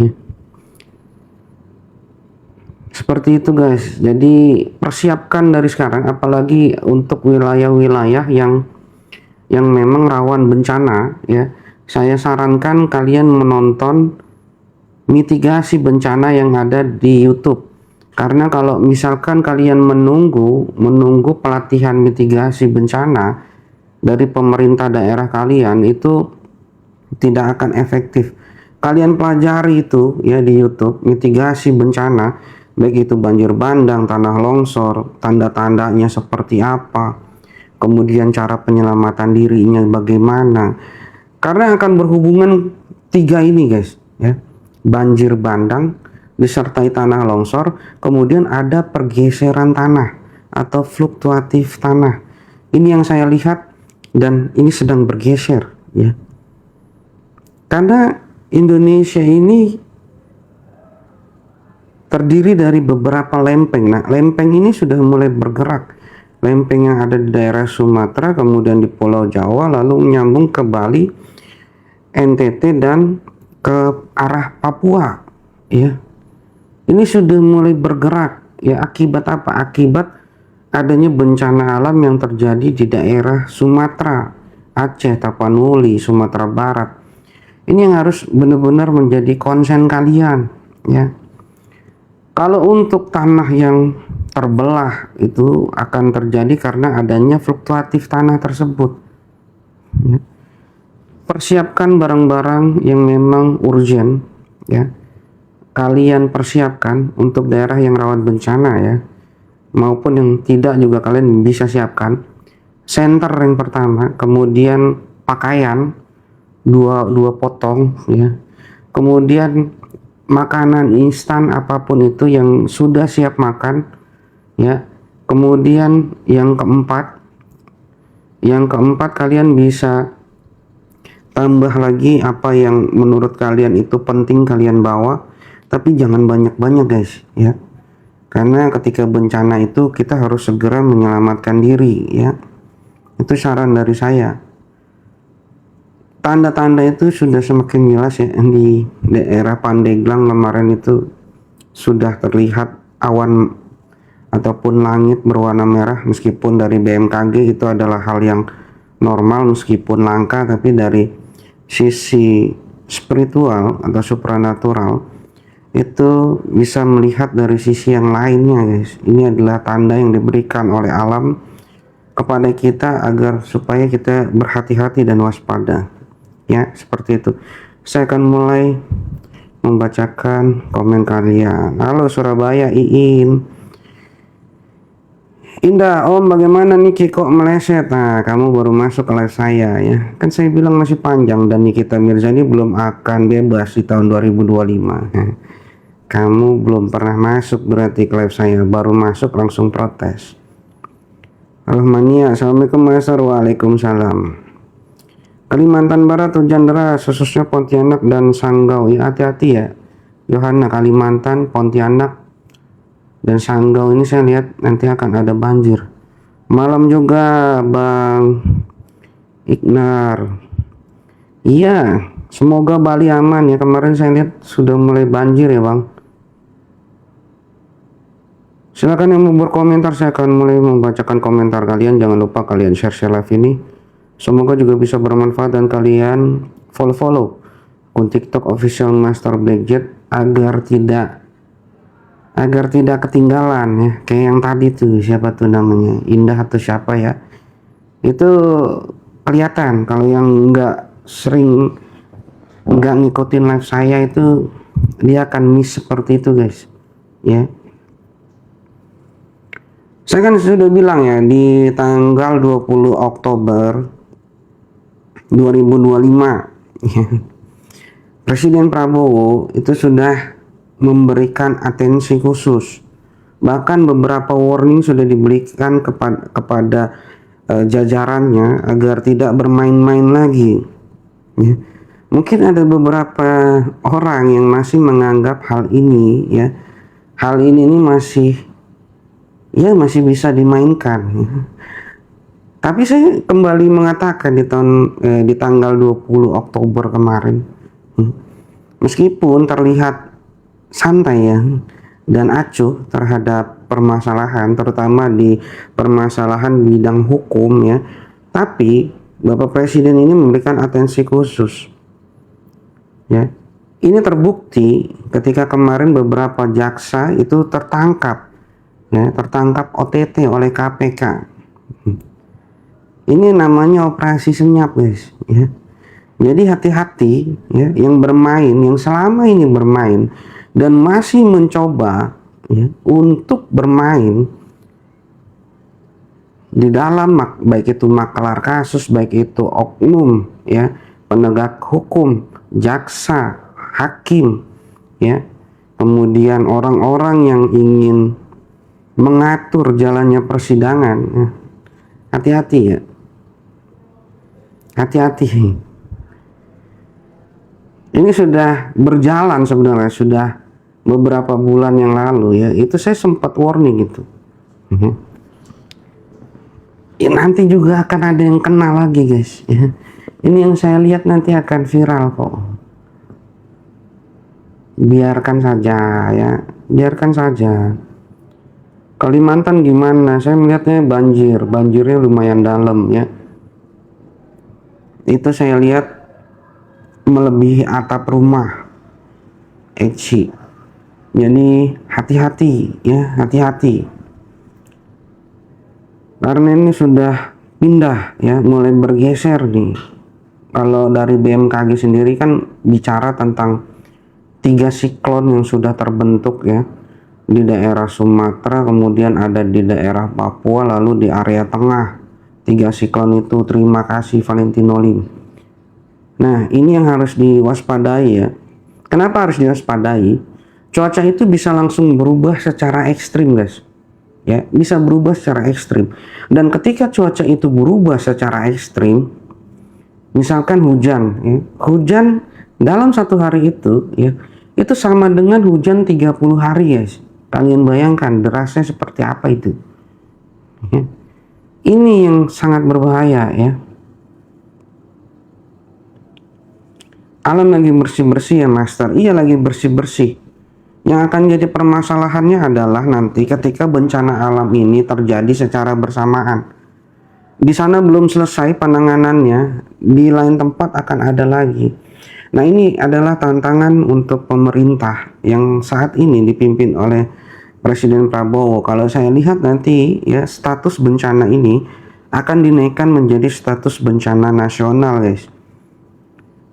ya. Seperti itu guys. Jadi persiapkan dari sekarang, apalagi untuk wilayah-wilayah yang memang rawan bencana ya. Saya sarankan kalian menonton mitigasi bencana yang ada di YouTube. Karena kalau misalkan kalian menunggu pelatihan mitigasi bencana dari pemerintah daerah kalian, itu tidak akan efektif. Kalian pelajari itu ya di YouTube, mitigasi bencana, baik itu banjir bandang, tanah longsor, tanda-tandanya seperti apa, kemudian cara penyelamatan dirinya bagaimana. Karena akan berhubungan tiga ini guys ya, banjir bandang disertai tanah longsor, kemudian ada pergeseran tanah atau fluktuatif tanah. Ini yang saya lihat dan ini sedang bergeser ya. Karena Indonesia ini terdiri dari beberapa lempeng. Nah, lempeng ini sudah mulai bergerak. Lempeng yang ada di daerah Sumatera, kemudian di Pulau Jawa, lalu menyambung ke Bali, NTT, dan ke arah Papua. Ya, ini sudah mulai bergerak. Ya, akibat apa? Akibat adanya bencana alam yang terjadi di daerah Sumatera, Aceh, Tapanuli, Sumatera Barat. Ini yang harus benar-benar menjadi konsen kalian ya. Kalau untuk tanah yang terbelah itu akan terjadi karena adanya fluktuatif tanah tersebut ya. Persiapkan barang-barang yang memang urgent ya. Kalian persiapkan untuk daerah yang rawan bencana ya, maupun yang tidak juga kalian bisa siapkan. Senter yang pertama, kemudian pakaian dua potong ya, kemudian makanan instan apapun itu yang sudah siap makan ya. Kemudian yang keempat kalian bisa tambah lagi apa yang menurut kalian itu penting kalian bawa, tapi jangan banyak-banyak guys ya, karena ketika bencana itu kita harus segera menyelamatkan diri ya. Itu saran dari saya. Tanda-tanda itu sudah semakin jelas ya. Di daerah Pandeglang kemarin itu sudah terlihat awan ataupun langit berwarna merah, meskipun dari BMKG itu adalah hal yang normal meskipun langka, tapi dari sisi spiritual atau supranatural itu bisa melihat dari sisi yang lainnya guys. Ini adalah tanda yang diberikan oleh alam kepada kita agar supaya kita berhati-hati dan waspada ya, seperti itu. Saya akan mulai membacakan komen kalian. Halo Surabaya, Iin. Indah, Om, bagaimana nih kok meleset? Nah, kamu baru masuk ke live saya ya. Kan saya bilang masih panjang, dan Nikita Mirzani belum akan bebas di tahun 2025. Kamu belum pernah masuk berarti ke live saya, baru masuk langsung protes. Rahmania, Assalamualaikum Mas. Waalaikumsalam. Kalimantan Barat hujan deras, khususnya Pontianak dan Sanggau. Ya, hati-hati ya, Yohana. Kalimantan, Pontianak, dan Sanggau ini saya lihat nanti akan ada banjir. Malam juga Bang Ignar. Iya, semoga Bali aman ya. Kemarin saya lihat sudah mulai banjir ya Bang. Silakan yang mau berkomentar, saya akan mulai membacakan komentar kalian. Jangan lupa kalian share live ini. Semoga juga bisa bermanfaat dan kalian follow akun TikTok official Master Blackjet agar tidak ketinggalan ya. Kayak yang tadi tuh, siapa tuh namanya, Indah atau siapa ya, itu kelihatan. Kalau yang nggak ngikutin live saya itu dia akan miss seperti itu guys ya. Saya kan sudah bilang ya, di tanggal 20 Oktober 2025 Presiden Prabowo itu sudah memberikan atensi khusus, bahkan beberapa warning sudah diberikan kepada jajarannya agar tidak bermain-main lagi ya. Mungkin ada beberapa orang yang masih menganggap hal ini masih bisa dimainkan ya. Tapi saya kembali mengatakan di tanggal 20 Oktober kemarin, Meskipun terlihat santai ya dan acuh terhadap permasalahan, terutama di permasalahan bidang hukum ya, tapi Bapak Presiden ini memberikan atensi khusus ya. Ini terbukti ketika kemarin beberapa jaksa itu tertangkap ya, tertangkap OTT oleh KPK. Ini namanya operasi senyap guys ya. Jadi hati-hati ya, yang bermain, yang selama ini bermain dan masih mencoba ya, untuk bermain di dalam baik itu maklar kasus, baik itu oknum ya, penegak hukum, jaksa, hakim ya, kemudian orang-orang yang ingin mengatur jalannya persidangan ya. Hati-hati ya, hati-hati. Ini sudah berjalan sebenarnya, sudah beberapa bulan yang lalu ya, itu saya sempat warning gitu ya, nanti juga akan ada yang kena lagi guys ya. Ini yang saya lihat nanti akan viral kok. Biarkan saja ya, biarkan saja. Kalimantan gimana? Saya melihatnya banjirnya lumayan dalam ya. Itu saya lihat melebihi atap rumah Eci. Jadi hati-hati ya, hati-hati. Karena ini sudah pindah ya, mulai bergeser nih. Kalau dari BMKG sendiri kan bicara tentang 3 siklon yang sudah terbentuk ya di daerah Sumatera, kemudian ada di daerah Papua, lalu di area tengah. 3 siklon itu, terima kasih Valentino Lim. Nah, ini yang harus diwaspadai ya. Kenapa harus diwaspadai? Cuaca itu bisa langsung berubah secara ekstrim guys. Ya, bisa berubah secara ekstrim. Dan ketika cuaca itu berubah secara ekstrim, misalkan hujan ya, hujan dalam 1 hari itu ya, itu sama dengan hujan 30 hari guys. Kalian bayangkan derasnya seperti apa itu ya. Ini yang sangat berbahaya ya. Alam lagi bersih-bersih ya Master. Iya, lagi bersih-bersih. Yang akan jadi permasalahannya adalah nanti ketika bencana alam ini terjadi secara bersamaan. Di sana belum selesai penanganannya, di lain tempat akan ada lagi. Nah, ini adalah tantangan untuk pemerintah yang saat ini dipimpin oleh Presiden Prabowo. Kalau saya lihat nanti ya, status bencana ini akan dinaikkan menjadi status bencana nasional guys.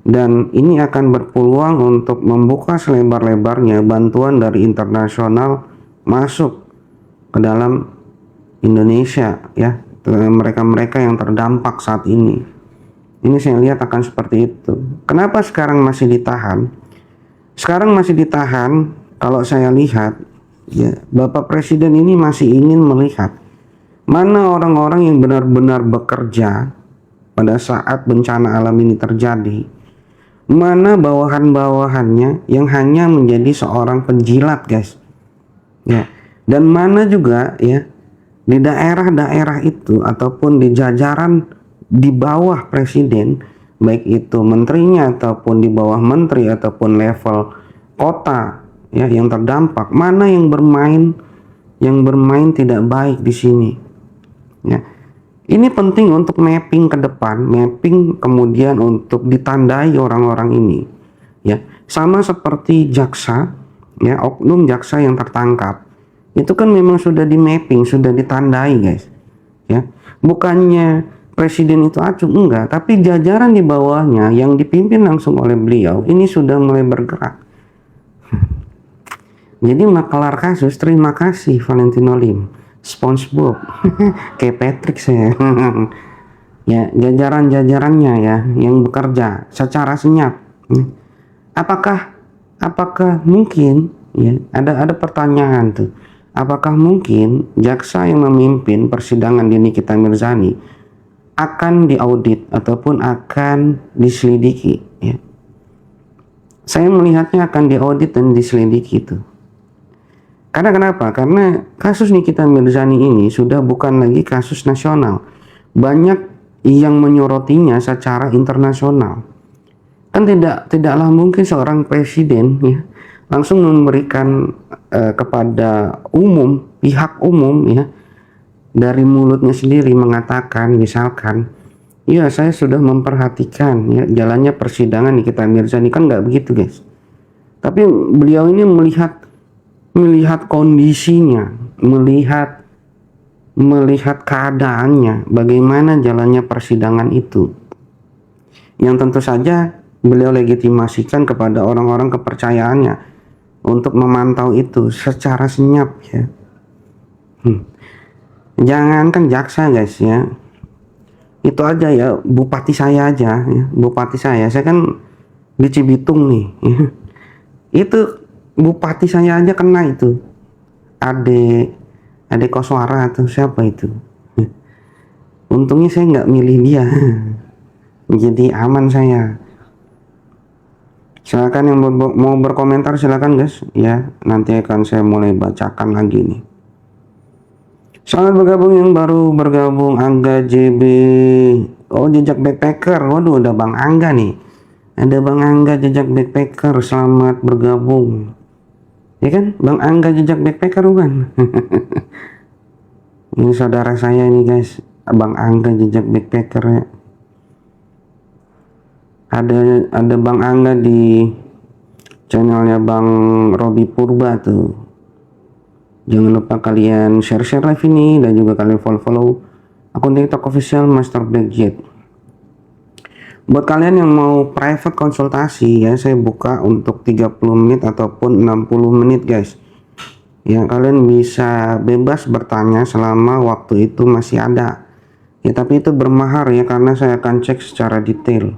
Dan ini akan berpeluang untuk membuka selebar-lebarnya bantuan dari internasional masuk ke dalam Indonesia ya, mereka-mereka yang terdampak saat ini. Ini saya lihat akan seperti itu. Kenapa sekarang masih ditahan? Sekarang masih ditahan, kalau saya lihat ya, Bapak Presiden ini masih ingin melihat mana orang-orang yang benar-benar bekerja pada saat bencana alam ini terjadi, mana bawahan-bawahannya yang hanya menjadi seorang penjilat guys ya, dan mana juga ya di daerah-daerah itu ataupun di jajaran di bawah presiden, baik itu menterinya ataupun di bawah menteri ataupun level kota ya yang terdampak, mana yang bermain tidak baik di sini ya. Ini penting untuk mapping ke depan, mapping kemudian untuk ditandai orang-orang ini ya. Sama seperti jaksa ya, oknum jaksa yang tertangkap. Itu kan memang sudah di mapping, sudah ditandai guys ya. Bukannya presiden itu acuh, enggak, tapi jajaran di bawahnya yang dipimpin langsung oleh beliau ini sudah mulai bergerak. Jadi maklar kasus, terima kasih Valentino Lim, SpongeBob, kayak Patrick saya. Ya, jajaran-jajarannya ya yang bekerja secara senyap. Apakah mungkin ya, ada pertanyaan tuh. Apakah mungkin jaksa yang memimpin persidangan di Nikita Mirzani akan diaudit ataupun akan diselidiki ya? Saya melihatnya akan diaudit dan diselidiki itu. Karena kenapa? Karena kasus Nikita Mirzani ini sudah bukan lagi kasus nasional. Banyak yang menyorotinya secara internasional. Kan tidaklah mungkin seorang presiden ya langsung memberikan kepada pihak umum ya, dari mulutnya sendiri mengatakan misalkan, ya saya sudah memperhatikan ya jalannya persidangan Nikita Mirzani, kan nggak begitu guys. Tapi beliau ini melihat kondisinya, melihat keadaannya, bagaimana jalannya persidangan itu, yang tentu saja beliau legitimasikan kepada orang-orang kepercayaannya untuk memantau itu secara senyap ya. Jangankan jaksa guys ya, itu aja ya, bupati saya aja ya, saya kan di Cibitung nih ya. Itu bupati saya aja kena itu, Ade Koswara atau siapa itu. Untungnya saya nggak milih dia, jadi aman saya. Silakan yang mau berkomentar, silakan guys ya, nanti akan saya mulai bacakan lagi nih. Selamat bergabung yang baru bergabung, Angga JB. Oh, jejak backpacker. Waduh, ada Bang Angga nih. Ada Bang Angga jejak backpacker, selamat bergabung. Ya kan, Bang Angga jejak backpacker bukan? Ini saudara saya ini guys, Bang Angga jejak backpacker ya. Ada Bang Angga di channelnya Bang Robi Purba tuh. Jangan lupa kalian share live ini dan juga kalian follow akun TikTok official Master Black Jet. Buat kalian yang mau private konsultasi ya, saya buka untuk 30 menit ataupun 60 menit guys. Ya, kalian bisa bebas bertanya selama waktu itu masih ada. Ya, tapi itu bermahar ya, karena saya akan cek secara detail.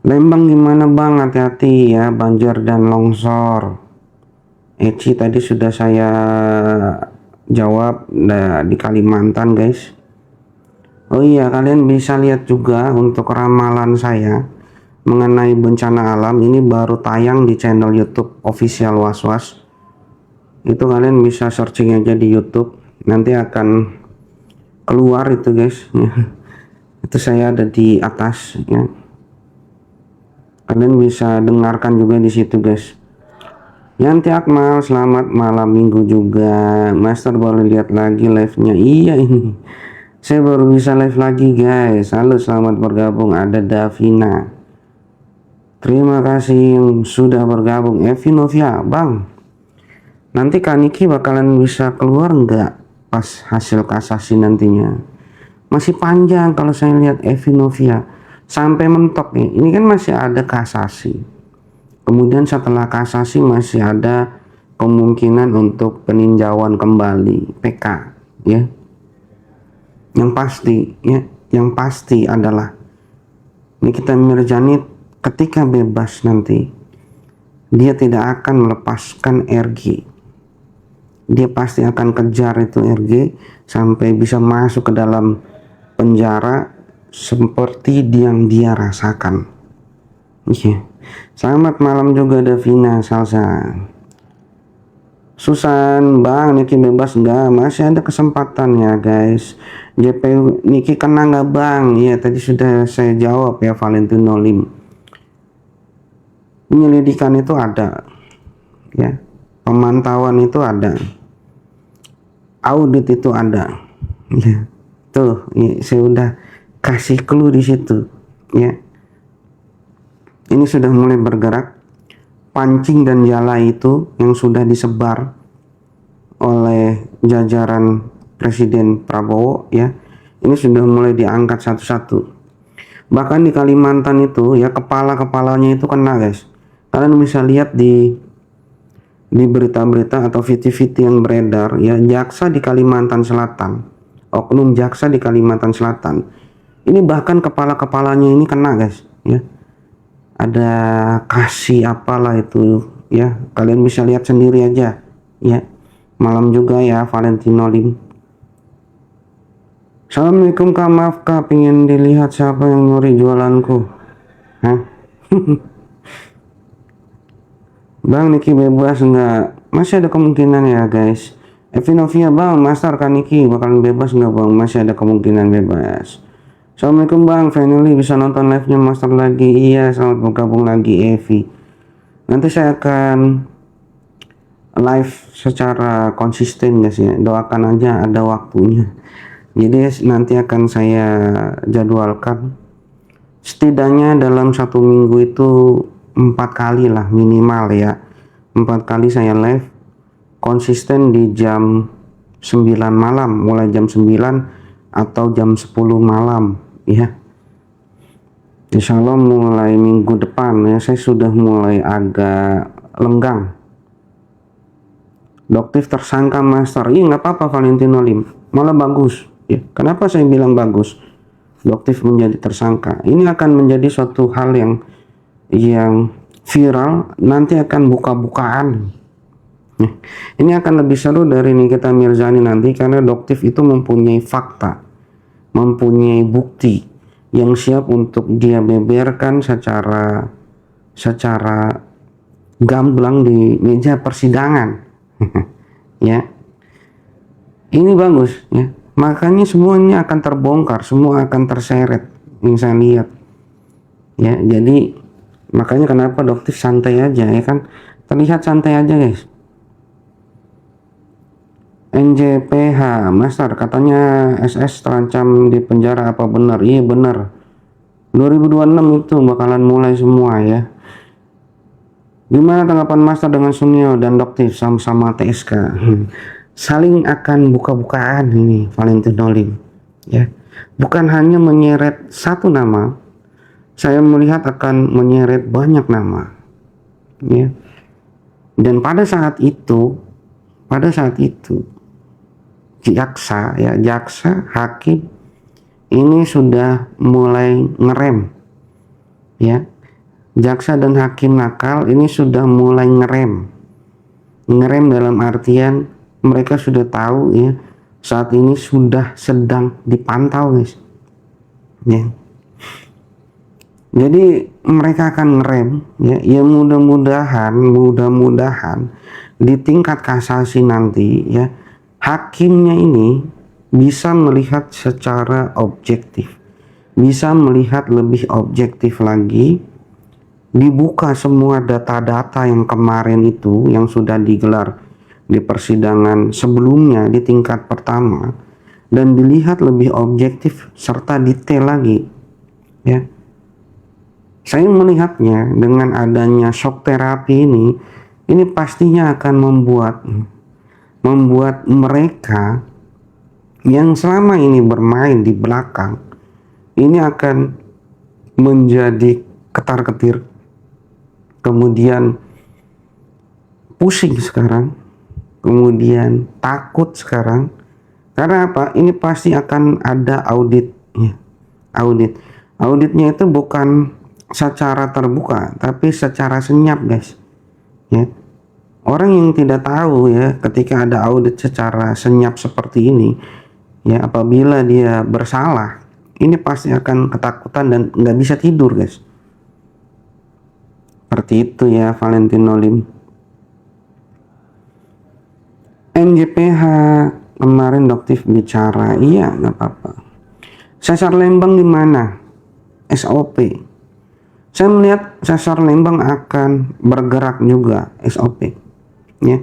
Lembang gimana Bang? Hati-hati ya, banjir dan longsor. Eci tadi sudah saya jawab di Kalimantan guys. Oh iya, kalian bisa lihat juga untuk ramalan saya mengenai bencana alam, ini baru tayang di channel YouTube official Was-Was. Itu kalian bisa searching aja di YouTube, nanti akan keluar itu guys. Itu saya ada di atas ya. Kalian bisa dengarkan juga di situ guys. Yanti Akmal, selamat malam minggu juga. Master baru lihat lagi live-nya. Iya, ini saya baru bisa live lagi guys. Halo, selamat bergabung. Ada Davina, terima kasih yang sudah bergabung. Evi Novia, Bang, nanti Kak Niki bakalan bisa keluar nggak pas hasil kasasi nantinya? Masih panjang kalau saya lihat Evi Novia, sampai mentok nih. Ini kan masih ada kasasi, kemudian setelah kasasi masih ada kemungkinan untuk peninjauan kembali PK ya. Yang pasti adalah Nikita Mirzani ketika bebas nanti, dia tidak akan melepaskan RG. Dia pasti akan kejar itu RG sampai bisa masuk ke dalam penjara seperti yang dia rasakan. Iya. Selamat malam juga Davina Salsa. Susan, Bang Niki bebas enggak? Masih ada kesempatan ya guys. JP Niki kena nggak Bang? Iya, tadi sudah saya jawab ya, Valentino Lim. Penyelidikan itu ada ya, pemantauan itu ada, audit itu ada ya. Tuh ya, saya udah kasih clue di situ ya. Ini sudah mulai bergerak. Pancing dan jala itu yang sudah disebar oleh jajaran Presiden Prabowo ya, ini sudah mulai diangkat satu-satu. Bahkan di Kalimantan itu ya, kepala-kepalanya itu kena guys. Kalian bisa lihat di berita-berita atau VT-VT yang beredar ya, jaksa di Kalimantan Selatan, oknum jaksa di Kalimantan Selatan, ini bahkan kepala-kepalanya ini kena guys ya. Ada kasih apalah itu ya, kalian bisa lihat sendiri aja ya. Malam juga ya Valentino Lim. Assalamualaikum Kak, maaf Kak, pengen dilihat siapa yang nyuri jualanku. Hah? Bang Niki bebas enggak? Masih ada kemungkinan ya guys. Evinovia Bang, Master Kak Niki bakalan bebas enggak Bang? Masih ada kemungkinan bebas. Assalamualaikum Bang Fenuli, bisa nonton live-nya Master lagi? Iya, selamat bergabung lagi Evi. Nanti saya akan live secara konsisten guys ya, doakan aja ada waktunya. Jadi nanti akan saya jadwalkan setidaknya dalam 1 minggu itu 4 kali lah minimal ya, 4 kali saya live konsisten di jam 9 malam, mulai jam 9 atau jam 10 malam ya. Insya Allah mulai minggu depan ya saya sudah mulai agak lenggang. Doktif tersangka Master, iya nggak apa-apa Valentino Lim, malah bagus ya. Kenapa saya bilang bagus? Doktif menjadi tersangka ini akan menjadi suatu hal yang viral, nanti akan buka-bukaan. Ini akan lebih seru dari Nikita Mirzani nanti, karena Doktif itu mempunyai fakta, mempunyai bukti yang siap untuk dia beberkan secara gamblang di meja persidangan. Ya, ini bagus ya, makanya semuanya akan terbongkar, semua akan terseret yang saya lihat ya. Jadi makanya kenapa Doktif santai aja ya kan, terlihat santai aja guys. NJPH Master, katanya SS terancam di penjara, apa benar? Iya benar, 2026 itu bakalan mulai semua ya. Gimana tanggapan Master dengan Sunio dan Doktif sama-sama TSK? Saling akan buka-bukaan ini Valentino Lim ya. Bukan hanya menyeret satu nama, saya melihat akan menyeret banyak nama ya. Dan pada saat itu jaksa, hakim ini sudah mulai ngerem ya. Jaksa dan hakim nakal ini sudah mulai ngerem dalam artian mereka sudah tahu ya, saat ini sudah sedang dipantau guys ya. Jadi mereka akan ngerem ya, mudah-mudahan di tingkat kasasi nanti ya, hakimnya ini bisa melihat secara objektif, bisa melihat lebih objektif lagi, dibuka semua data-data yang kemarin itu yang sudah digelar di persidangan sebelumnya di tingkat pertama, dan dilihat lebih objektif serta detail lagi ya. Saya melihatnya dengan adanya shock terapi ini pastinya akan membuat mereka yang selama ini bermain di belakang ini akan menjadi ketar-ketir, kemudian pusing sekarang, kemudian takut sekarang. Karena apa? Ini pasti akan ada audit ya. Auditnya itu bukan secara terbuka tapi secara senyap guys ya. Orang yang tidak tahu ya, ketika ada audit secara senyap seperti ini ya, apabila dia bersalah ini pasti akan ketakutan dan nggak bisa tidur guys. Seperti itu ya Valentino Lim. NJPH kemarin Doktif bicara, iya nggak apa-apa. Sesar Lembang di mana? SOP. Saya melihat Sesar Lembang akan bergerak juga SOP ya.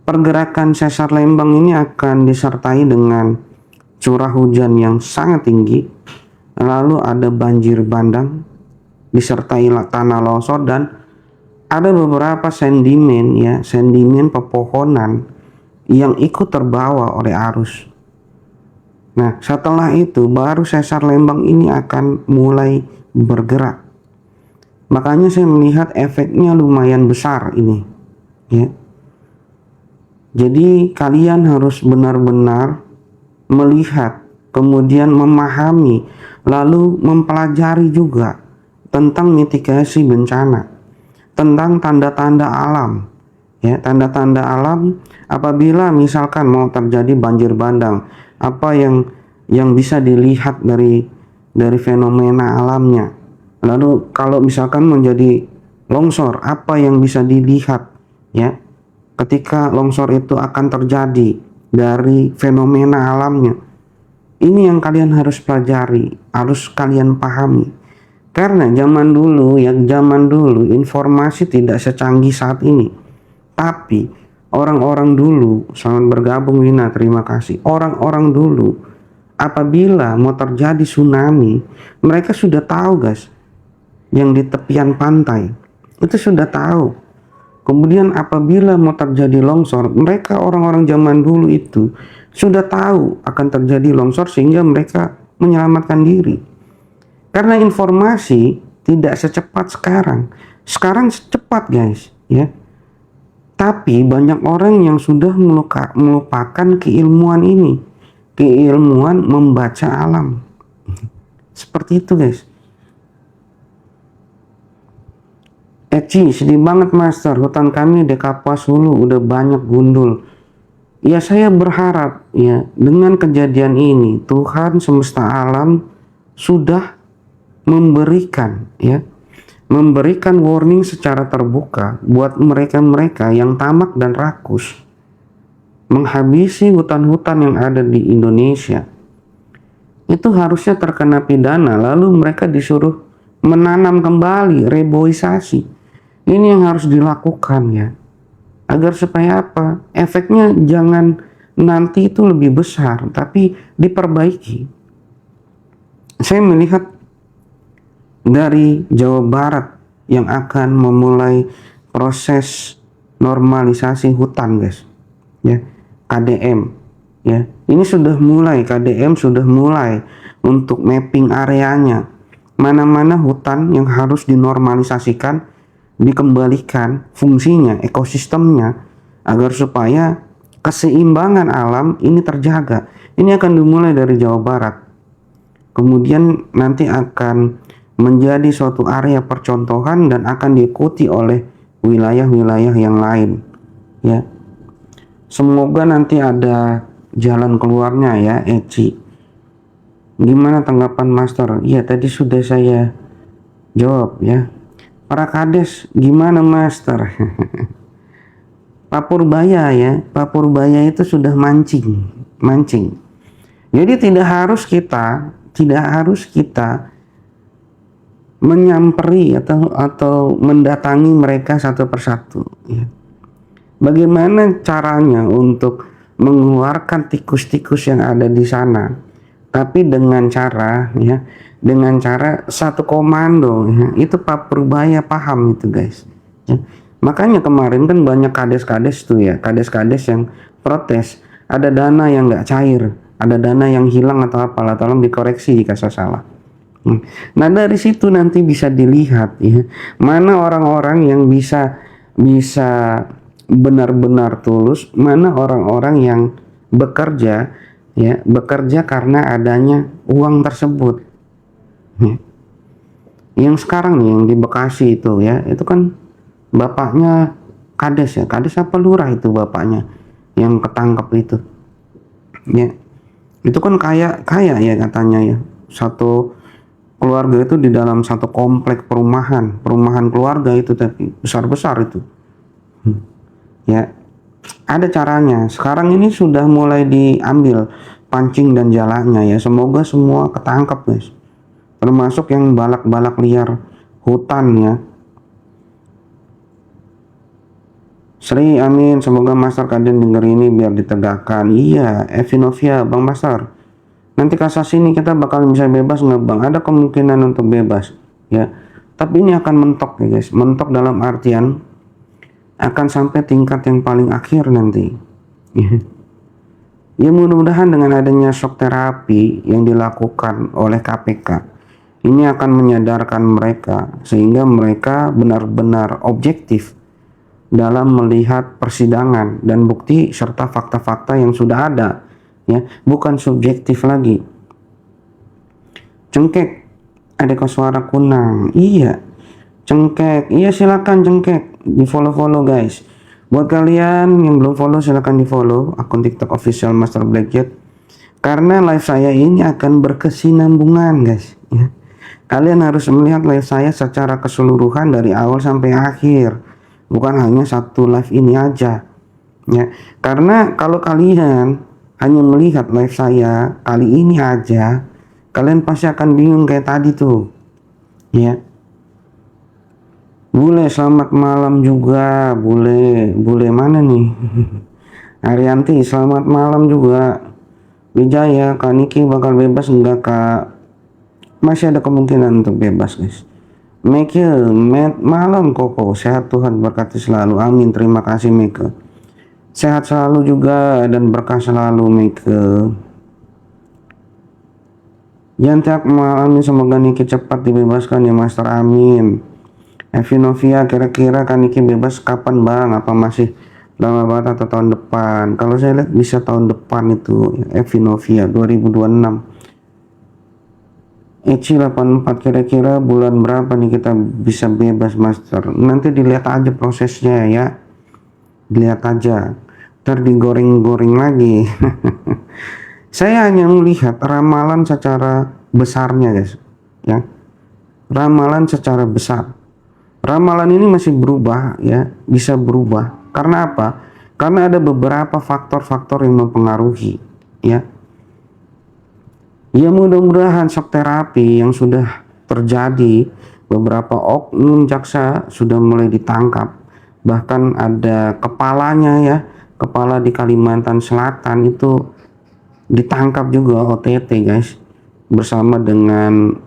Pergerakan Sesar Lembang ini akan disertai dengan curah hujan yang sangat tinggi, lalu ada banjir bandang disertai tanah longsor, dan ada beberapa sedimen ya, sedimen pepohonan yang ikut terbawa oleh arus. Nah, setelah itu baru Sesar Lembang ini akan mulai bergerak. Makanya saya melihat efeknya lumayan besar ini ya. Jadi kalian harus benar-benar melihat, kemudian memahami, lalu mempelajari juga tentang mitigasi bencana, tentang tanda-tanda alam ya. Tanda-tanda alam apabila misalkan mau terjadi banjir bandang, apa yang bisa dilihat dari fenomena alamnya. Lalu kalau misalkan menjadi longsor, apa yang bisa dilihat ya ketika longsor itu akan terjadi dari fenomena alamnya. Ini yang kalian harus pelajari, harus kalian pahami. Karena zaman dulu informasi tidak secanggih saat ini. Tapi orang-orang dulu, selamat bergabung Wina, terima kasih. Orang-orang dulu apabila mau terjadi tsunami, mereka sudah tahu guys, yang di tepian pantai itu sudah tahu. Kemudian apabila mau terjadi longsor, mereka orang-orang zaman dulu itu sudah tahu akan terjadi longsor sehingga mereka menyelamatkan diri. Karena informasi tidak secepat sekarang. Sekarang cepat guys, ya. Tapi banyak orang yang sudah melupakan keilmuan ini, keilmuan membaca alam. Seperti itu guys. Eci, sedih banget master, hutan kami di Kapuas Hulu udah banyak gundul. Ya saya berharap ya dengan kejadian ini Tuhan semesta alam sudah memberikan warning secara terbuka buat mereka-mereka yang tamak dan rakus menghabisi hutan-hutan yang ada di Indonesia. Itu harusnya terkena pidana, lalu mereka disuruh menanam kembali, reboisasi. Ini yang harus dilakukan ya, agar supaya apa? Efeknya jangan nanti itu lebih besar, tapi diperbaiki. Saya melihat dari Jawa Barat yang akan memulai proses normalisasi hutan guys, ya, KDM, ya. Ini sudah mulai, KDM sudah mulai untuk mapping areanya, mana-mana hutan yang harus dinormalisasikan, dikembalikan fungsinya, ekosistemnya, agar supaya keseimbangan alam ini terjaga. Ini akan dimulai dari Jawa Barat, kemudian nanti akan menjadi suatu area percontohan dan akan diikuti oleh wilayah-wilayah yang lain ya. Semoga nanti ada jalan keluarnya ya. Eci, gimana tanggapan master? Iya tadi sudah saya jawab ya. Para kades gimana master? Pak Purbaya ya, Pak Purbaya itu sudah mancing. Jadi tidak harus kita menyamperi atau mendatangi mereka satu persatu ya. Bagaimana caranya untuk mengeluarkan tikus-tikus yang ada di sana? Tapi dengan cara satu komando ya. Itu Pak Purbaya paham itu guys ya. Makanya kemarin kan banyak kades-kades tuh ya, kades-kades yang protes, ada dana yang nggak cair, ada dana yang hilang atau apalah, tolong dikoreksi jika saya salah. Nah dari situ nanti bisa dilihat ya, mana orang-orang yang bisa benar-benar tulus, mana orang-orang yang bekerja karena adanya uang tersebut. Yang sekarang nih yang di Bekasi itu ya, itu kan bapaknya kades ya, kades apa lurah itu bapaknya yang ketangkep itu ya. Itu kan kaya ya katanya ya, satu keluarga itu di dalam satu komplek perumahan keluarga itu, tapi besar-besar itu ya. Ada caranya. Sekarang ini sudah mulai diambil pancing dan jalanya ya. Semoga semua ketangkep guys, termasuk yang balak-balak liar hutan ya. Sri, amin. Semoga Master kalian denger ini biar ditegakkan. Iya, Evinovia, Bang Master. Nanti kasasi ini kita bakal bisa bebas nggak Bang? Ada kemungkinan untuk bebas ya. Tapi ini akan mentok ya guys. Mentok dalam artian akan sampai tingkat yang paling akhir nanti. Ya mudah-mudahan dengan adanya shock terapi yang dilakukan oleh KPK, ini akan menyadarkan mereka sehingga mereka benar-benar objektif dalam melihat persidangan dan bukti serta fakta-fakta yang sudah ada ya, bukan subjektif lagi. Cengkek, ada Koswara Kunang, iya Cengkek, iya silakan Cengkek di follow guys. Buat kalian yang belum follow silakan di follow akun TikTok official Master Blackjet, karena live saya ini akan berkesinambungan guys ya. Kalian harus melihat live saya secara keseluruhan dari awal sampai akhir, bukan hanya satu live ini aja ya. Karena kalau kalian hanya melihat live saya kali ini aja, kalian pasti akan bingung kayak tadi tuh, ya. Bule selamat malam juga, bule mana nih? Arianti selamat malam juga. Wijaya, Kak Niki bakal bebas enggak Kak? Masih ada kemungkinan untuk bebas guys. Michael, malam Koko, sehat Tuhan berkati selalu, amin. Terima kasih Michael, sehat selalu juga dan berkah selalu Michael. Yanti Akmal, amin, semoga Niki cepat dibebaskan ya Master, amin. Evi Novia, kira-kira Kak Niki bebas kapan Bang? Apa masih lama banget atau tahun depan? Kalau saya lihat bisa tahun depan itu, Evi Novia 2026. Eci 84, kira-kira bulan berapa nih kita bisa bebas Master? Nanti dilihat aja prosesnya ya, dilihat aja, ntar digoreng-goreng lagi. Saya hanya melihat ramalan secara besarnya guys, ya, ramalan secara besar. Ramalan ini masih berubah ya, bisa berubah. Karena apa? Karena ada beberapa faktor-faktor yang mempengaruhi ya. Ya mudah-mudahan shock terapi yang sudah terjadi, beberapa oknum jaksa sudah mulai ditangkap. Bahkan ada kepalanya ya, kepala di Kalimantan Selatan itu ditangkap juga OTT guys, bersama dengan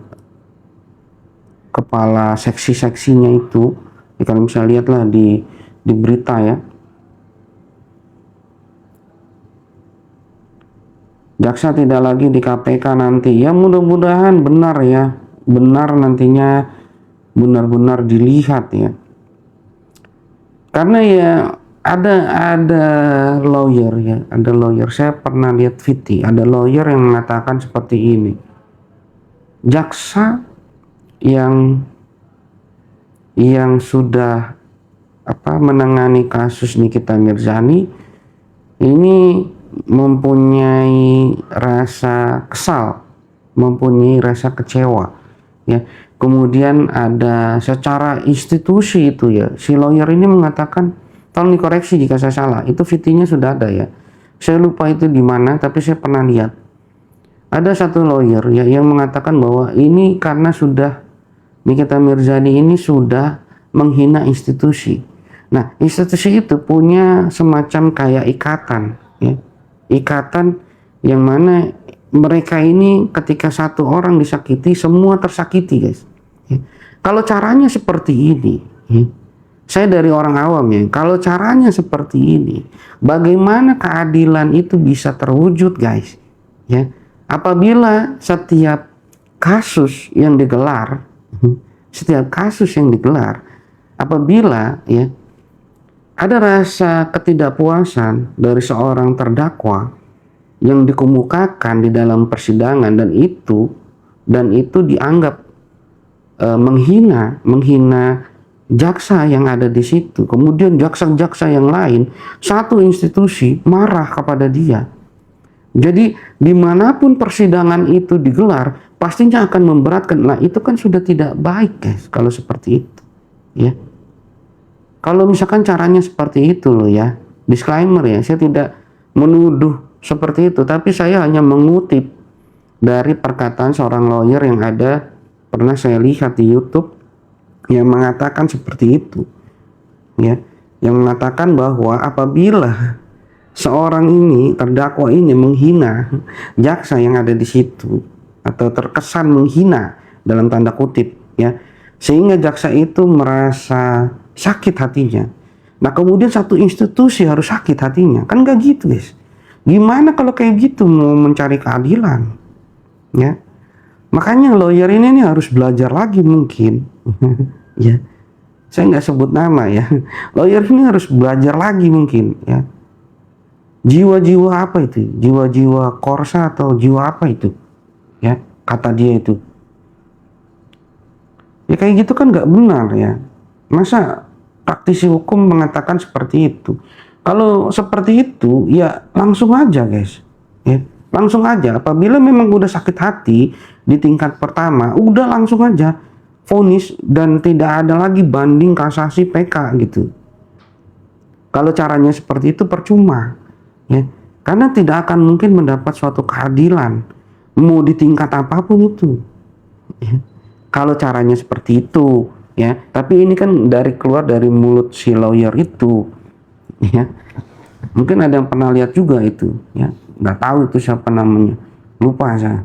kepala seksi-seksinya itu. Ya, kalian bisa lihat lah di berita ya. Jaksa tidak lagi di KPK nanti. Ya mudah-mudahan benar ya, benar nantinya, benar-benar dilihat ya. Karena ya ada lawyer ya, ada lawyer. Saya pernah lihat VT, ada lawyer yang mengatakan seperti ini. Jaksa yang sudah menangani kasus Nikita Mirzani ini mempunyai rasa kesal, mempunyai rasa kecewa ya. Kemudian ada secara institusi itu ya, si lawyer ini mengatakan, tolong dikoreksi jika saya salah, itu VT-nya sudah ada ya, saya lupa itu di mana, tapi saya pernah lihat ada satu lawyer ya yang mengatakan bahwa ini karena sudah Nikita Mirzani ini sudah menghina institusi. Nah, institusi itu punya semacam kayak ikatan ya, ikatan yang mana mereka ini ketika satu orang disakiti, semua tersakiti guys ya. Kalau caranya seperti ini ya, saya dari orang awam ya, kalau caranya seperti ini, bagaimana keadilan itu bisa terwujud guys ya, apabila setiap kasus yang digelar, apabila ya ada rasa ketidakpuasan dari seorang terdakwa yang dikemukakan di dalam persidangan, dan itu dianggap menghina jaksa yang ada di situ. Kemudian jaksa-jaksa yang lain, satu institusi marah kepada dia. Jadi dimanapun persidangan itu digelar, pastinya akan memberatkan. Nah itu kan sudah tidak baik guys kalau seperti itu ya. Kalau misalkan caranya seperti itu loh ya, disclaimer ya, saya tidak menuduh seperti itu, tapi saya hanya mengutip dari perkataan seorang lawyer yang ada, pernah saya lihat di YouTube, yang mengatakan seperti itu ya, yang mengatakan bahwa apabila seorang ini, terdakwa ini menghina jaksa yang ada di situ, atau terkesan menghina dalam tanda kutip ya, sehingga jaksa itu merasa sakit hatinya. Nah kemudian satu institusi harus sakit hatinya, kan gak gitu guys. Gimana kalau kayak gitu mau mencari keadilan ya. Makanya lawyer ini harus belajar lagi mungkin ya, saya nggak sebut nama ya, lawyer ini harus belajar lagi mungkin ya. Jiwa-jiwa apa itu, jiwa-jiwa korsa atau jiwa apa itu ya, kata dia itu ya, kayak gitu kan nggak benar ya. Masa praktisi hukum mengatakan seperti itu? Kalau seperti itu ya langsung aja guys ya, langsung aja. Apabila memang udah sakit hati di tingkat pertama, udah langsung aja vonis dan tidak ada lagi banding kasasi PK gitu. Kalau caranya seperti itu percuma ya. karena tidak akan mungkin mendapat suatu keadilan mau di tingkat apapun itu ya. Kalau caranya seperti itu ya, tapi ini kan keluar dari mulut si lawyer itu ya. Mungkin ada yang pernah lihat juga itu ya, nggak tahu itu siapa namanya, lupa saya.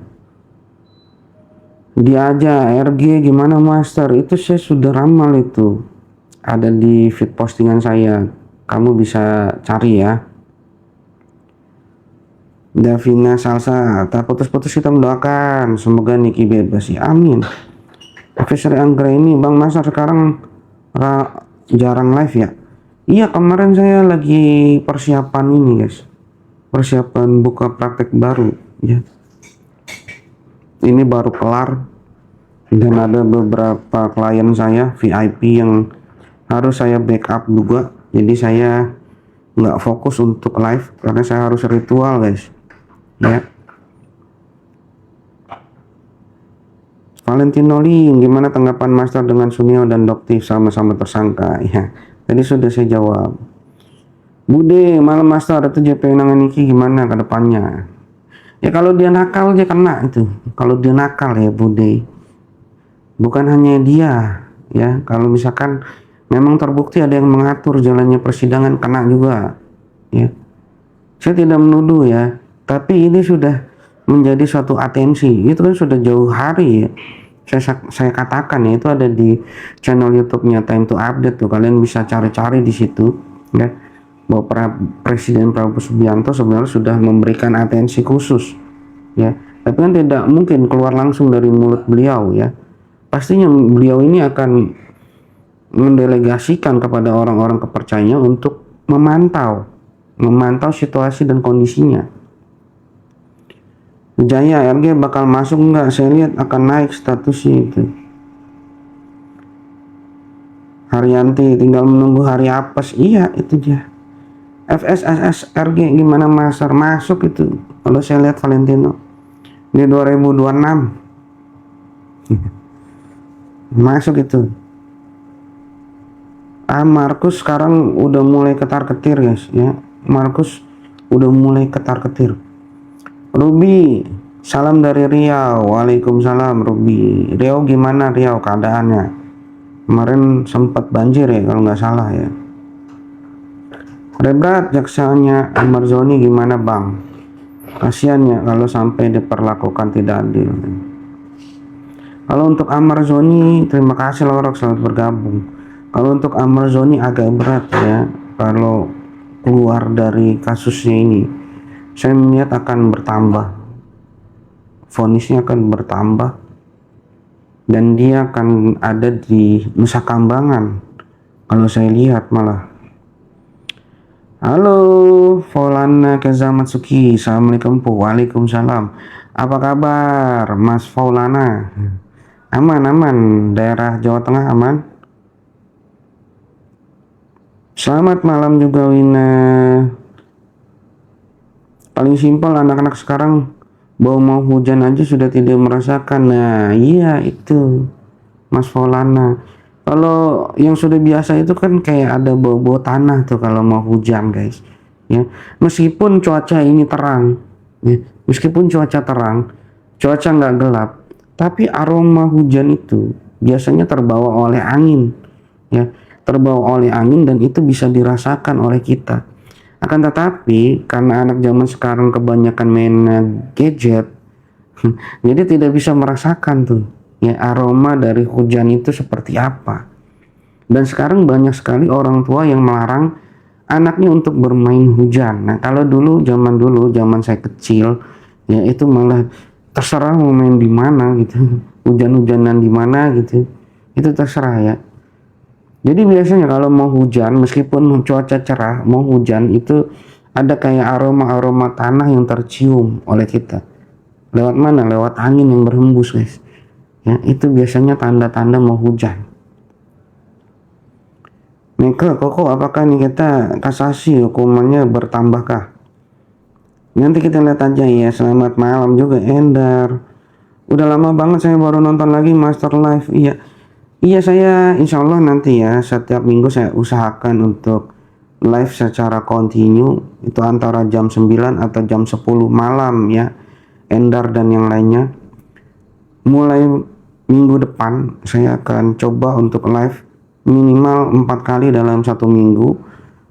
Dia aja RG gimana master, itu saya sudah ramal, itu ada di feed postingan saya, kamu bisa cari ya. Davina Salsa, tak putus-putus kita mendoakan semoga Niki bebas ya, amin. Profesor Anggra ini Bang Master sekarang jarang live ya. Iya, kemarin saya lagi persiapan ini guys, persiapan buka praktek baru ya. Ini baru kelar dan ada beberapa klien saya VIP yang harus saya backup juga, jadi saya nggak fokus untuk live karena saya harus ritual guys ya. Valentino Lee, gimana tanggapan Master dengan Sunio dan Doktif sama-sama tersangka ya? Tadi sudah saya jawab. Bude, malam Master itu JP Nangan Niki gimana ke depannya? Ya kalau dia nakal dia kena itu. Kalau dia nakal ya Bude. Bukan hanya dia ya. Kalau misalkan memang terbukti ada yang mengatur jalannya persidangan, kena juga ya. Saya tidak menuduh ya, tapi ini sudah menjadi suatu atensi. Itu kan sudah jauh hari ya. Saya katakan ya, itu ada di channel YouTube-nya Time to Update tuh, kalian bisa cari-cari di situ ya, bahwa Presiden Prabowo Subianto sebenarnya sudah memberikan atensi khusus ya, tapi kan tidak mungkin keluar langsung dari mulut beliau ya. Pastinya beliau ini akan mendelegasikan kepada orang-orang kepercayaan untuk memantau situasi dan kondisinya. Jaya RG bakal masuk nggak? Saya lihat akan naik statusnya itu. Haryanti tinggal menunggu hari apes. Iya itu dia. FSSS RG gimana Master? Masuk itu. Kalau saya lihat Valentino di 2026 masuk itu. Markus sekarang udah mulai ketar-ketir guys ya. Markus udah mulai ketar-ketir. Ruby, salam dari Riau. Waalaikumsalam Ruby. Riau gimana Riau keadaannya? Kemarin sempat banjir ya kalau nggak salah ya. Rebrat, jaksanya Amarzoni gimana Bang? Kasian ya kalau sampai diperlakukan tidak adil. Kalau untuk Amarzoni, terima kasih Lorok selamat bergabung. Kalau untuk Amarzoni agak berat ya kalau keluar dari kasusnya ini. Saya melihat akan bertambah, vonisnya akan bertambah, dan dia akan ada di Nusa Kambangan kalau saya lihat malah. Halo Faulana Kezamatsuki, assalamualaikum. Waalaikumsalam. Apa kabar Mas Faulana? Aman, daerah Jawa Tengah aman? Selamat malam juga Wina. Paling simpel, anak-anak sekarang mau hujan aja sudah tidak merasakan. Nah iya itu Mas Faulana. Kalau yang sudah biasa itu kan kayak ada bau-bau tanah tuh kalau mau hujan guys ya. Meskipun cuaca ini terang ya, meskipun cuaca terang, cuaca nggak gelap, tapi aroma hujan itu biasanya terbawa oleh angin ya, terbawa oleh angin, dan itu bisa dirasakan oleh kita. Akan tetapi karena anak zaman sekarang kebanyakan main gadget jadi tidak bisa merasakan tuh ya aroma dari hujan itu seperti apa. Dan sekarang banyak sekali orang tua yang melarang anaknya untuk bermain hujan. Nah kalau zaman saya kecil ya, itu malah terserah mau main di mana gitu, hujan-hujanan di mana gitu, itu terserah ya. Jadi biasanya kalau mau hujan, meskipun cuaca cerah, mau hujan itu ada kayak aroma-aroma tanah yang tercium oleh kita. Lewat mana? Lewat angin yang berhembus guys. Ya, itu biasanya tanda-tanda mau hujan. Mika, Koko, apakah nih kita kasasi hukumannya bertambahkah? Nanti kita lihat aja ya. Selamat malam juga Endar. Udah lama banget saya baru nonton lagi Master Live. Iya saya insya Allah nanti ya setiap minggu saya usahakan untuk live secara kontinu itu antara jam 9 atau jam 10 malam ya, Endar dan yang lainnya. Mulai minggu depan saya akan coba untuk live minimal 4 kali dalam satu minggu,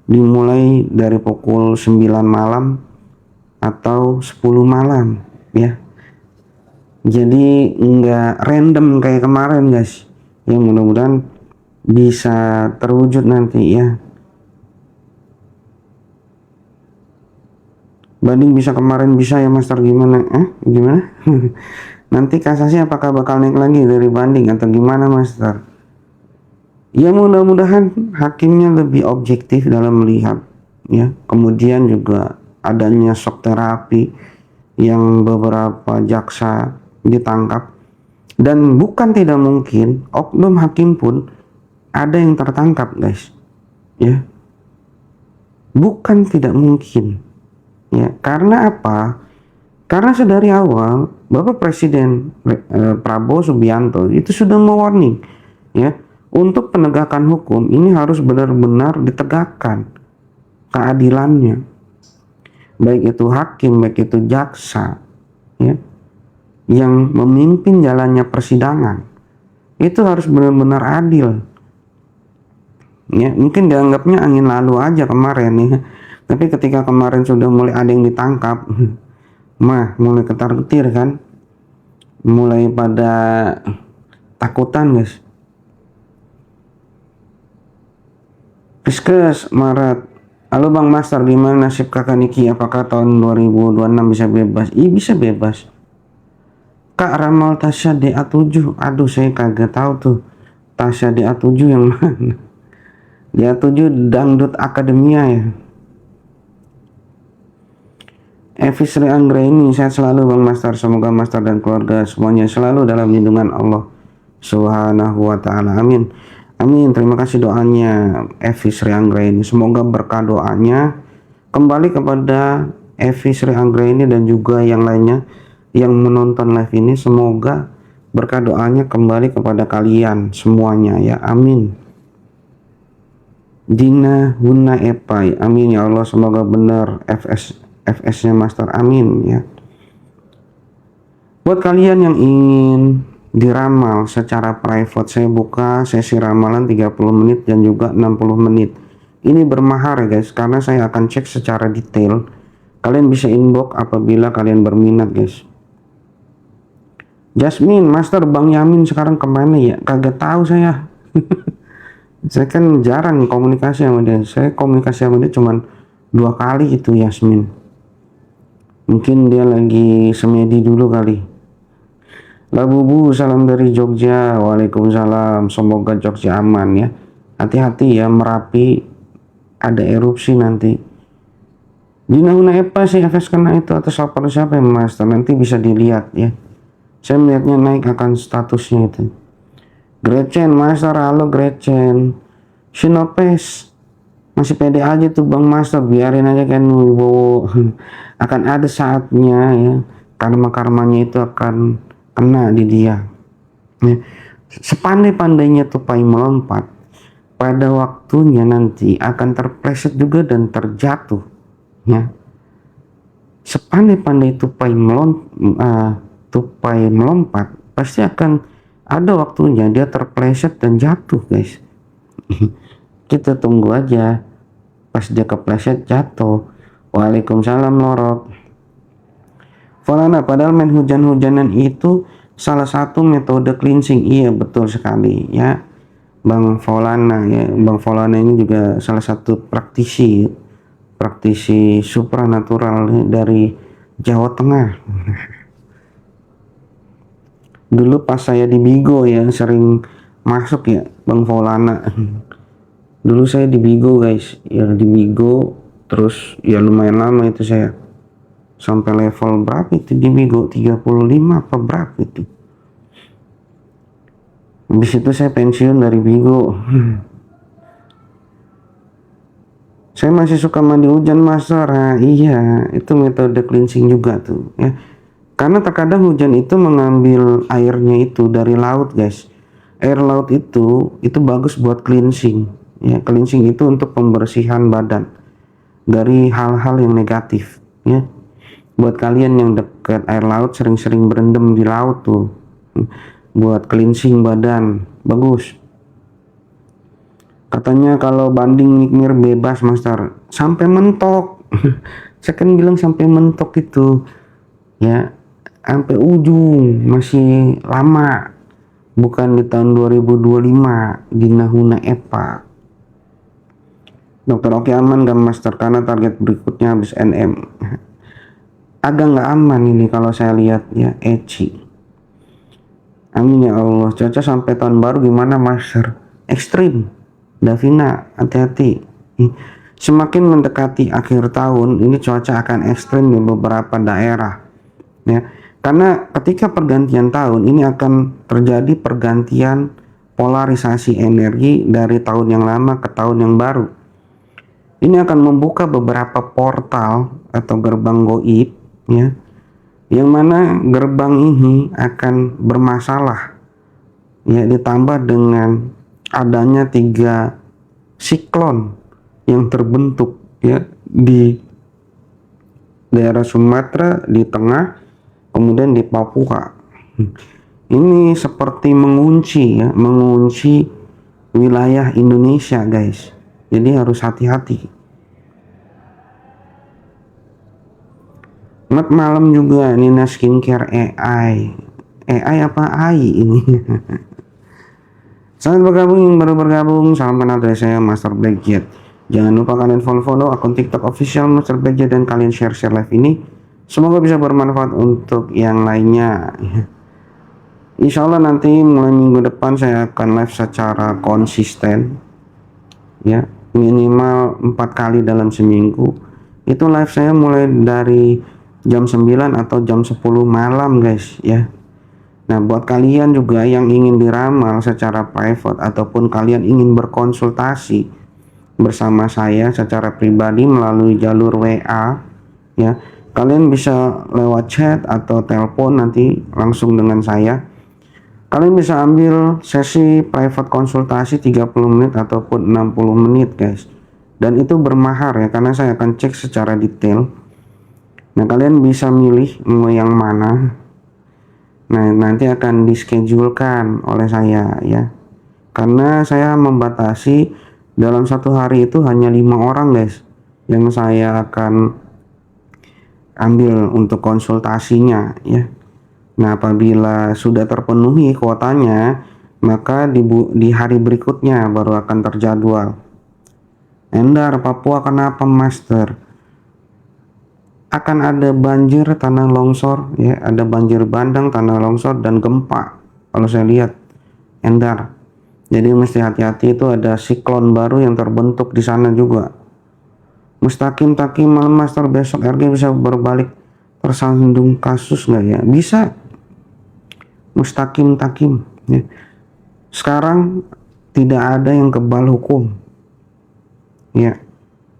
dimulai dari pukul 9 malam atau 10 malam ya. Jadi nggak random kayak kemarin guys ya, mudah-mudahan bisa terwujud nanti ya. Banding bisa kemarin bisa ya Master, gimana? Gimana? Nanti kasasi apakah bakal naik lagi dari banding atau gimana Master? Ya mudah-mudahan hakimnya lebih objektif dalam melihat ya. Kemudian juga adanya shock terapi yang beberapa jaksa ditangkap, dan bukan tidak mungkin oknum hakim pun ada yang tertangkap guys ya, bukan tidak mungkin ya. Karena apa? Karena sedari awal Bapak Presiden Prabowo Subianto itu sudah mewarning ya, untuk penegakan hukum ini harus benar-benar ditegakkan keadilannya, baik itu hakim, baik itu jaksa ya, yang memimpin jalannya persidangan itu harus benar-benar adil ya. Mungkin dianggapnya angin lalu aja kemarin ya, tapi ketika kemarin sudah mulai ada yang ditangkap mulai ketar-ketir kan, mulai pada takutan guys. Piskes Maret, halo Bang Master, gimana nasib kakak Niki, apakah tahun 2026 bisa bebas? Iya bisa bebas. Kak Ramal Tasya DA7, aduh saya kagak tahu tuh Tasya DA7 yang mana. DA7 Dangdut Akademia ya. Evi Sri Anggraini, sehat selalu Bang Master, semoga Master dan keluarga semuanya selalu dalam lindungan Allah Subhanahu wa ta'ala, amin. Amin, terima kasih doanya Evi Sri Anggraini, semoga berkah doanya kembali kepada Evi Sri Anggraini dan juga yang lainnya yang menonton live ini, semoga berkah doanya kembali kepada kalian semuanya ya, amin. Dina Huna Epai, amin ya Allah, semoga benar FS-nya Master, amin ya. Buat kalian yang ingin diramal secara private, saya buka sesi ramalan 30 menit dan juga 60 menit. Ini bermahar ya guys, karena saya akan cek secara detail. Kalian bisa inbox apabila kalian berminat guys. Jasmine, Master Bang Yamin sekarang kemana ya? Kagak tahu saya. Saya kan jarang komunikasi sama dia. Saya komunikasi sama dia cuman 2 kali itu, Yasmin. Mungkin dia lagi semedi dulu kali. Labubu, salam dari Jogja. Waalaikumsalam. Semoga Jogja aman ya. Hati-hati ya, Merapi ada erupsi nanti. Dina Huna Epa sih FS kena itu atas lapor siapa ya Master? Nanti bisa dilihat ya. Saya melihatnya naik akan statusnya itu. Gretchen, Master, halo Gretchen. Sinopes, masih pede aja tuh Bang Master, biarin aja kan Wibowo. Akan ada saatnya ya, karma-karmanya itu akan kena di dia ya. Sepandai-pandainya tupai melompat, pada waktunya nanti akan terpleset juga dan terjatuh ya. Sepandai-pandai tupai melompat, pasti akan ada waktunya dia terpleset dan jatuh guys. Kita tunggu aja pas dia kepleset jatuh. Waalaikumsalam Lorok. Volana, padahal main hujan-hujanan itu salah satu metode cleansing. Iya betul sekali ya Bang Volana ya. Bang Volana ini juga salah satu praktisi supranatural dari Jawa Tengah. Dulu pas saya di Bigo ya sering masuk ya Bang Volana. Dulu saya di Bigo guys ya, di Bigo terus ya lumayan lama itu saya, sampai level berapa itu di Bigo, 35 apa berapa itu. Habis itu saya pensiun dari Bigo. Saya masih suka mandi hujan Master. Nah, iya itu metode cleansing juga tuh ya, karena terkadang hujan itu mengambil airnya itu dari laut guys. Air laut itu bagus buat cleansing ya. Cleansing itu untuk pembersihan badan dari hal-hal yang negatif, ya. Buat kalian yang dekat air laut, sering-sering berendam di laut tuh, buat cleansing badan bagus. Katanya kalau banding nikmir bebas, Master, sampai mentok. Saya kan bilang sampai mentok itu, ya, sampai ujung, masih lama. Bukan di tahun 2025 di Nahuna EPA. Dokter oke aman gak, Master? Karena target berikutnya habis NM. Agak nggak aman ini kalau saya lihat, ya, Eci. Amin ya Allah. Cuaca sampai tahun baru gimana, Master? Ekstrim. Davina, hati-hati. Semakin mendekati akhir tahun, ini cuaca akan ekstrim di beberapa daerah, ya. Karena ketika pergantian tahun ini akan terjadi pergantian polarisasi energi dari tahun yang lama ke tahun yang baru. Ini akan membuka beberapa portal atau gerbang goib, ya, yang mana gerbang ini akan bermasalah, ya, ditambah dengan adanya 3 siklon yang terbentuk, ya, di daerah Sumatera, di tengah, kemudian di Papua. Ini seperti mengunci, ya, mengunci wilayah Indonesia, guys. Jadi harus hati-hati. Malam juga Nina Skincare AI. AI apa AI ini? Selamat bergabung yang baru bergabung. Salam kenal dari saya, Master Blackjet. Jangan lupa kalian follow akun TikTok official Master Blackjet dan kalian share live ini. Semoga bisa bermanfaat untuk yang lainnya. Insya Allah nanti mulai minggu depan saya akan live secara konsisten, ya, minimal 4 kali dalam seminggu. Itu live saya mulai dari jam 9 atau jam 10 malam, guys, ya. Nah, buat kalian juga yang ingin diramal secara private ataupun kalian ingin berkonsultasi bersama saya secara pribadi melalui jalur WA, ya, kalian bisa lewat chat atau telepon nanti langsung dengan saya. Kalian bisa ambil sesi private konsultasi 30 menit ataupun 60 menit, guys. Dan itu bermahar, ya, karena saya akan cek secara detail. Nah, kalian bisa milih mau yang mana. Nah, nanti akan dischedulkan oleh saya, ya. Karena saya membatasi dalam satu hari itu hanya 5 orang, guys, yang saya akan ambil untuk konsultasinya, ya. Nah, apabila sudah terpenuhi kuotanya, maka di hari berikutnya baru akan terjadwal. Endar, Papua kenapa, Master? Akan ada banjir, tanah longsor, ya, ada banjir bandang, tanah longsor, dan gempa kalau saya lihat, Endar. Jadi mesti hati-hati, itu ada siklon baru yang terbentuk di sana juga. Mustaqim Takim malam, Master, besok RG bisa berbalik tersandung kasus nggak, ya? Bisa. Mustaqim Takim, ya. Sekarang tidak ada yang kebal hukum, ya,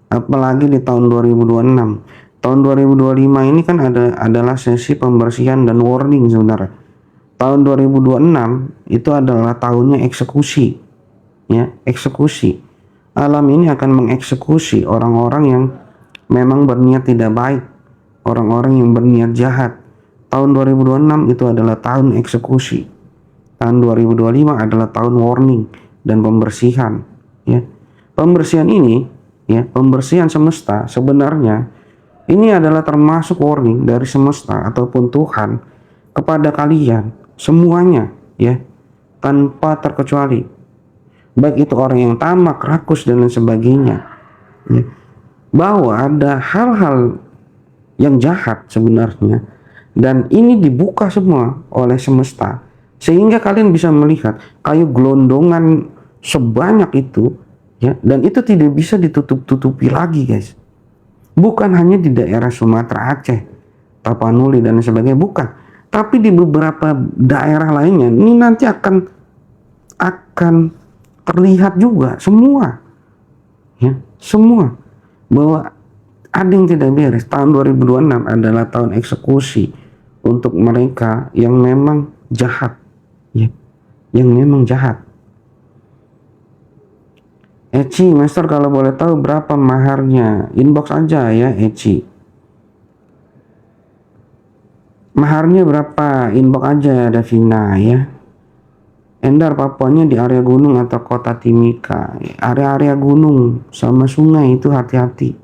apalagi di tahun 2026. Tahun 2025 ini kan adalah sesi pembersihan dan warning sebenarnya. Tahun 2026 itu adalah tahunnya eksekusi, ya, eksekusi. Alam ini akan mengeksekusi orang-orang yang memang berniat tidak baik, orang-orang yang berniat jahat. Tahun 2026 itu adalah tahun eksekusi. Tahun 2025 adalah tahun warning dan pembersihan, ya. Pembersihan ini, ya, pembersihan semesta sebenarnya ini adalah termasuk warning dari semesta ataupun Tuhan kepada kalian semuanya, ya, tanpa terkecuali. Baik itu orang yang tamak, rakus, dan lain sebagainya, ya, bahwa ada hal-hal yang jahat sebenarnya, dan ini dibuka semua oleh semesta sehingga kalian bisa melihat kayu gelondongan sebanyak itu, ya, dan itu tidak bisa ditutup-tutupi lagi, guys. Bukan hanya di daerah Sumatera, Aceh, Tapanuli, dan sebagainya, bukan, tapi di beberapa daerah lainnya ini nanti akan terlihat juga semua, ya, semua, bahwa ada yang tidak beres. Tahun 2026 adalah tahun eksekusi untuk mereka yang memang jahat, ya, yang memang jahat. Eci, Master kalau boleh tahu berapa maharnya? Inbox aja ya, Eci. Maharnya berapa? Inbox aja, Davina ya. Endar, Papuanya di area gunung atau kota Timika? Area-area gunung sama sungai itu hati-hati.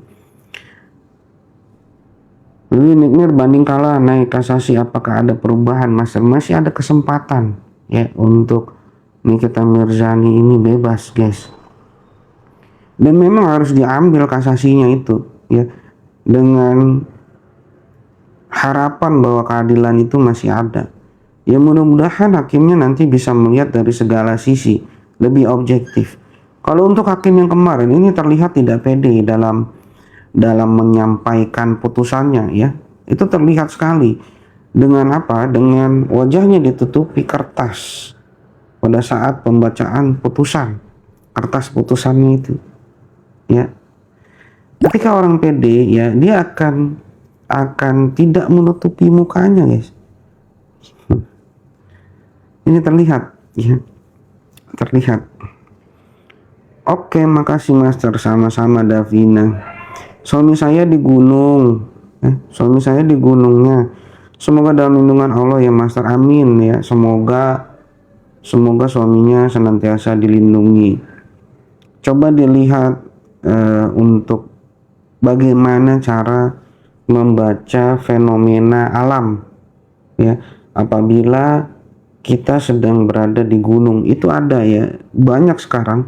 Nikmir banding kala naik kasasi, apakah ada perubahan? Masih ada kesempatan ya untuk Nikita Mirzani ini bebas, guys. Dan memang harus diambil kasasinya itu ya, dengan harapan bahwa keadilan itu masih ada. Ya mudah-mudahan hakimnya nanti bisa melihat dari segala sisi, lebih objektif. Kalau untuk hakim yang kemarin ini terlihat tidak pede dalam menyampaikan putusannya ya. Itu terlihat sekali dengan apa? Dengan wajahnya ditutupi kertas pada saat pembacaan putusan. Kertas putusannya itu. Ya. Ketika orang pede ya, dia akan tidak menutupi mukanya, guys. Ini terlihat ya, terlihat. Oke, makasih Master, sama-sama Davina. Suami saya di gunung, suami saya di gunungnya. Semoga dalam lindungan Allah ya Master, amin ya. Semoga suaminya senantiasa dilindungi. Coba dilihat untuk bagaimana cara membaca fenomena alam ya, apabila kita sedang berada di gunung. Itu ada ya, banyak sekarang,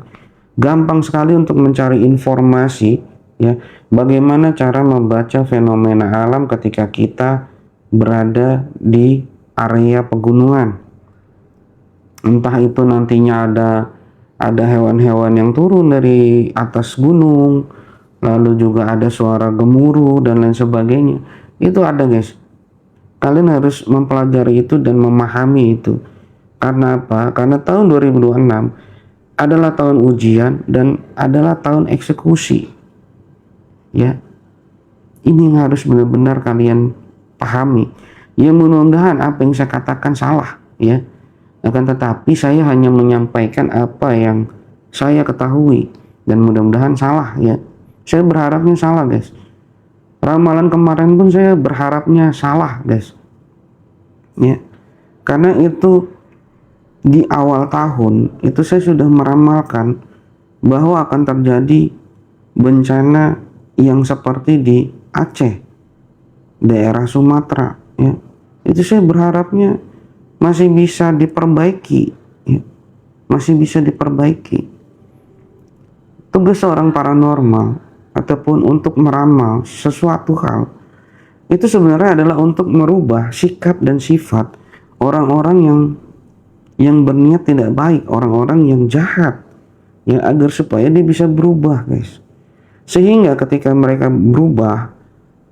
gampang sekali untuk mencari informasi ya, bagaimana cara membaca fenomena alam ketika kita berada di area pegunungan. Entah itu nantinya ada hewan-hewan yang turun dari atas gunung, lalu juga ada suara gemuruh dan lain sebagainya. Itu ada, guys. Kalian harus mempelajari itu dan memahami itu. Karena apa? Karena tahun 2026 adalah tahun ujian dan adalah tahun eksekusi. Ya. Ini yang harus benar-benar kalian pahami. Ya mudah-mudahan apa yang saya katakan salah ya. Akan tetapi saya hanya menyampaikan apa yang saya ketahui dan mudah-mudahan salah ya. Saya berharapnya salah, guys. Ramalan kemarin pun saya berharapnya salah, guys. Ya. Karena itu di awal tahun itu saya sudah meramalkan bahwa akan terjadi bencana yang seperti di Aceh, daerah Sumatera, ya. Itu saya berharapnya masih bisa diperbaiki, ya. Masih bisa diperbaiki. Tugas seorang paranormal ataupun untuk meramal sesuatu hal itu sebenarnya adalah untuk merubah sikap dan sifat orang-orang yang berniat tidak baik, orang-orang yang jahat, ya, agar supaya dia bisa berubah, guys. Sehingga ketika mereka berubah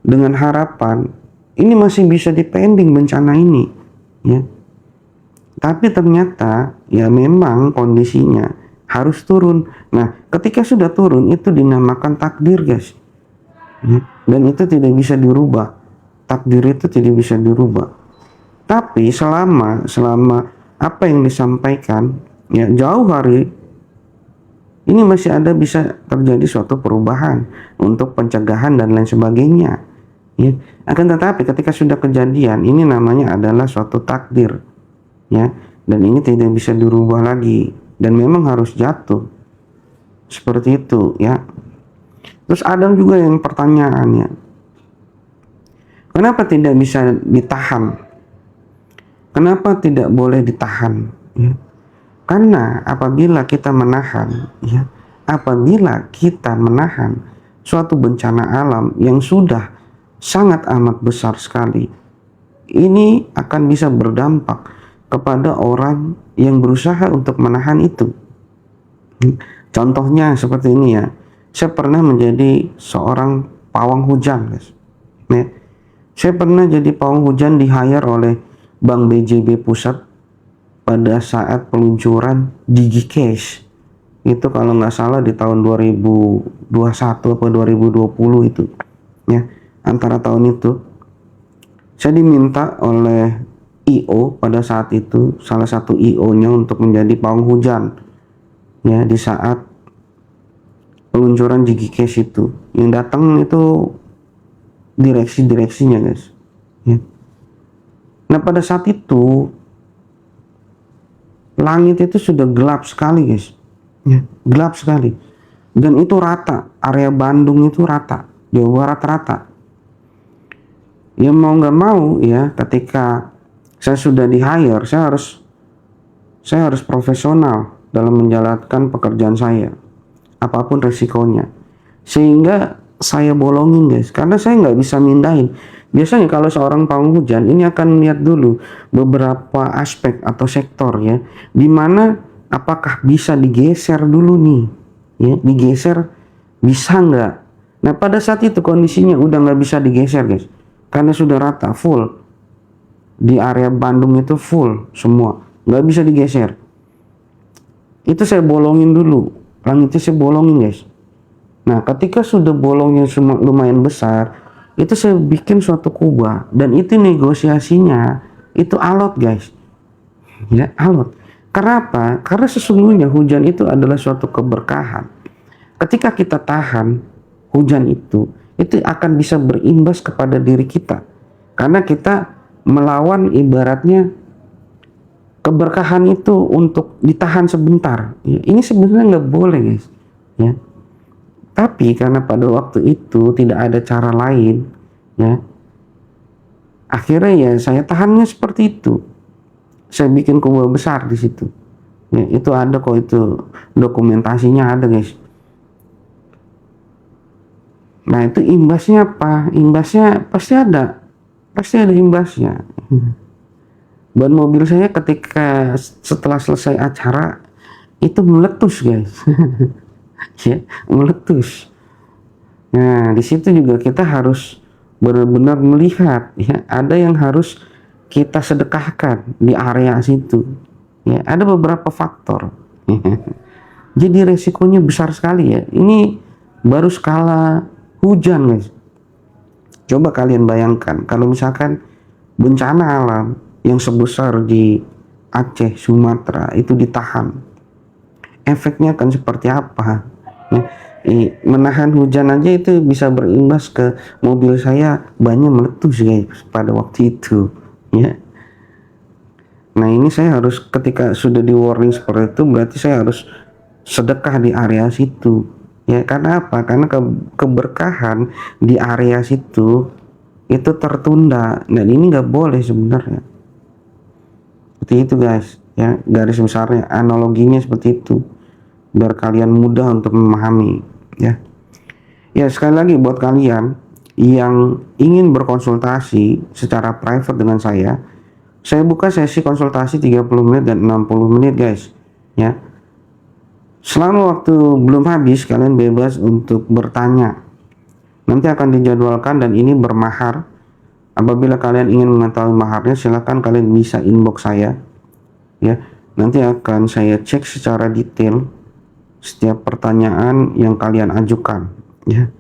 dengan harapan ini masih bisa dipending bencana ini, ya. Tapi ternyata ya memang kondisinya harus turun. Nah, ketika sudah turun itu dinamakan takdir, guys. Ya. Dan itu tidak bisa dirubah. Takdir itu tidak bisa dirubah. Tapi selama apa yang disampaikan ya jauh hari ini masih ada bisa terjadi suatu perubahan untuk pencegahan dan lain sebagainya. Ya. Akan tetapi ketika sudah kejadian ini namanya adalah suatu takdir. Ya. Dan ini tidak bisa dirubah lagi. Dan memang harus jatuh seperti itu ya. Terus ada juga yang pertanyaannya, kenapa tidak bisa ditahan? Kenapa tidak boleh ditahan? Ya. Karena apabila kita menahan, ya, apabila kita menahan suatu bencana alam yang sudah sangat amat besar sekali, ini akan bisa berdampak kepada orang yang berusaha untuk menahan itu. Contohnya seperti ini ya. Saya pernah menjadi seorang pawang hujan, guys. Ya. Saya pernah jadi pawang hujan di hire oleh Bank BJB Pusat pada saat peluncuran DigiCash. Itu kalau nggak salah di tahun 2021 atau 2020 itu. Ya, antara tahun itu. Saya diminta oleh IO pada saat itu, salah satu IO-nya untuk menjadi pawang hujan ya di saat peluncuran Jiggy Cash itu. Yang datang itu direksinya guys, ya. Nah pada saat itu langit itu sudah gelap sekali guys, ya, gelap sekali, dan itu rata, area Bandung itu rata, Jawa Barat rata. Ya mau nggak mau ya, ketika saya sudah di hire, saya harus profesional dalam menjalankan pekerjaan saya, apapun resikonya. Sehingga saya bolongin guys, karena saya nggak bisa mindahin. Biasanya kalau seorang pawang hujan ini akan lihat dulu beberapa aspek atau sektor ya, dimana apakah bisa digeser dulu nih, ya, digeser bisa nggak. Nah pada saat itu kondisinya udah nggak bisa digeser guys, karena sudah rata full di area Bandung itu full semua, nggak bisa digeser. Itu saya bolongin dulu, langitnya saya bolongin guys. Nah ketika sudah bolongnya lumayan besar, itu saya bikin suatu kubah, dan itu negosiasinya itu alot guys, ya alot. Karena apa? Karena sesungguhnya hujan itu adalah suatu keberkahan. Ketika kita tahan hujan itu akan bisa berimbas kepada diri kita, karena kita melawan ibaratnya keberkahan itu untuk ditahan sebentar. Ya, ini sebenarnya nggak boleh guys, ya. Tapi karena pada waktu itu tidak ada cara lain, ya, akhirnya ya saya tahannya seperti itu. Saya bikin kubah besar di situ. Ya, itu ada kok, itu dokumentasinya ada guys. Nah itu imbasnya apa? Imbasnya pasti ada imbasnya. Ban mobil saya ketika setelah selesai acara itu meletus guys. Ya, meletus. Nah di situ juga kita harus benar-benar melihat ya, ada yang harus kita sedekahkan di area situ, ya, ada beberapa faktor. Jadi resikonya besar sekali ya. Ini baru skala hujan guys. Coba kalian bayangkan kalau misalkan bencana alam yang sebesar di Aceh, Sumatera itu ditahan, efeknya akan seperti apa ya. Menahan hujan aja itu bisa berimbas ke mobil saya, bannya meletus guys pada waktu itu ya. Nah ini saya harus, ketika sudah di warning seperti itu, berarti saya harus sedekah di area situ ya. Karena apa? Karena keberkahan di area situ itu tertunda, dan ini nggak boleh sebenarnya. Seperti itu guys ya, garis besarnya, analoginya seperti itu biar kalian mudah untuk memahami ya. Ya sekali lagi buat kalian yang ingin berkonsultasi secara private dengan saya buka sesi konsultasi 30 menit dan 60 menit guys ya. Selama waktu belum habis, kalian bebas untuk bertanya, nanti akan dijadwalkan, dan ini bermahar. Apabila kalian ingin mengetahui maharnya, silahkan kalian bisa inbox saya ya, nanti akan saya cek secara detail setiap pertanyaan yang kalian ajukan ya.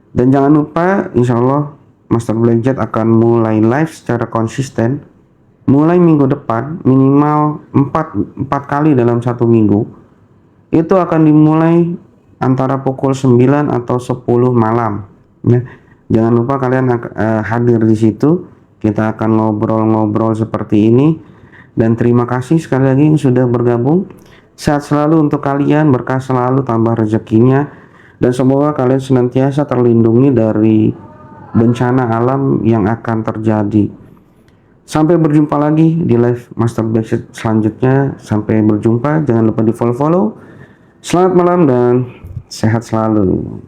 Dan jangan lupa, insya Allah Master Blackjet akan mulai live secara konsisten mulai minggu depan, minimal 4 kali dalam satu minggu. Itu akan dimulai antara pukul 9 atau 10 malam ya. Jangan lupa kalian hadir di situ. Kita akan ngobrol-ngobrol seperti ini, dan terima kasih sekali lagi yang sudah bergabung. Sehat selalu untuk kalian, berkah selalu, tambah rezekinya, dan semoga kalian senantiasa terlindungi dari bencana alam yang akan terjadi. Sampai berjumpa lagi di live Master Blackjet selanjutnya. Sampai berjumpa, jangan lupa di follow. Selamat malam dan sehat selalu.